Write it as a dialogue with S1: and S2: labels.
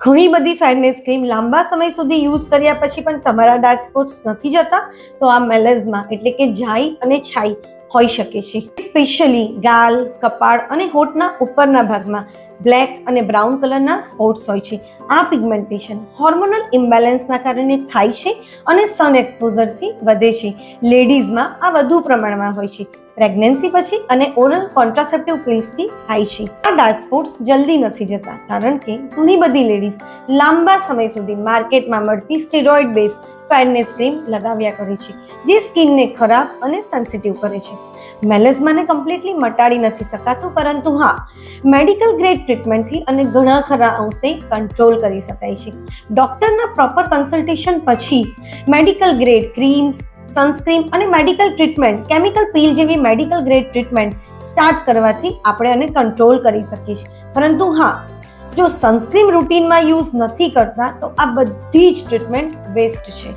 S1: ઘણી બધી fairness cream લાંબા સમય સુધી યુઝ કર્યા પછી પણ તમારા ડાર્ક સ્પોટ્સ નથી જતા, તો આ મેલેઝમા એટલે કે જાઈ અને છાઈ હોઈ શકે છે. સ્પેશિયલી ગાલ, કપાળ અને હોઠના ઉપરના ભાગમાં બ્લેક અને બ્રાઉન કલરના સ્પોટ્સ હોય છે. આ પિગમેન્ટેશન હોર્મોનલ ઇમ્બેલેન્સના કારણે થાય છે અને સન એક્સપોઝરથી વધે છે. લેડીઝમાં આ વધુ પ્રમાણમાં હોય છે, પ્રેગ્નન્સી પછી અને ઓરલ કોન્ટ્રાસેપ્ટિવ પિલ્સથી થાય છે. આ ડાર્ક સ્પોટ્સ જલ્દી નથી જતા કારણ કે ઘણી બધી લેડીઝ લાંબા સમય સુધી માર્કેટમાં મળતી સ્ટેરોઇડ બેઝ ફેરનેસ ક્રીમ લગાવ્યા કરે છે, જે સ્કિનને ખરાબ અને સેન્સિટિવ કરે છે. મેલેઝમાને કમ્પ્લીટલી મટાડી નથી શકાતું, પરંતુ હા, મેડિકલ ગ્રેડ ટ્રીટમેન્ટથી અને ઘણા ખરા અંશે કંટ્રોલ કરી શકાય છે. ડૉક્ટરના પ્રોપર કન્સલ્ટેશન પછી મેડિકલ ગ્રેડ ક્રીમ્સ, સનસ્ક્રીન અને મેડિકલ ટ્રીટમેન્ટ, કેમિકલ પીલ જેવી મેડિકલ ગ્રેડ ટ્રીટમેન્ટ સ્ટાર્ટ કરવાથી આપણે આને કંટ્રોલ કરી શકીએ છીએ. પરંતુ હા, જો સનસ્ક્રીન રૂટીનમાં યુઝ નથી કરતા તો આ બધી જ ટ્રીટમેન્ટ વેસ્ટ છે.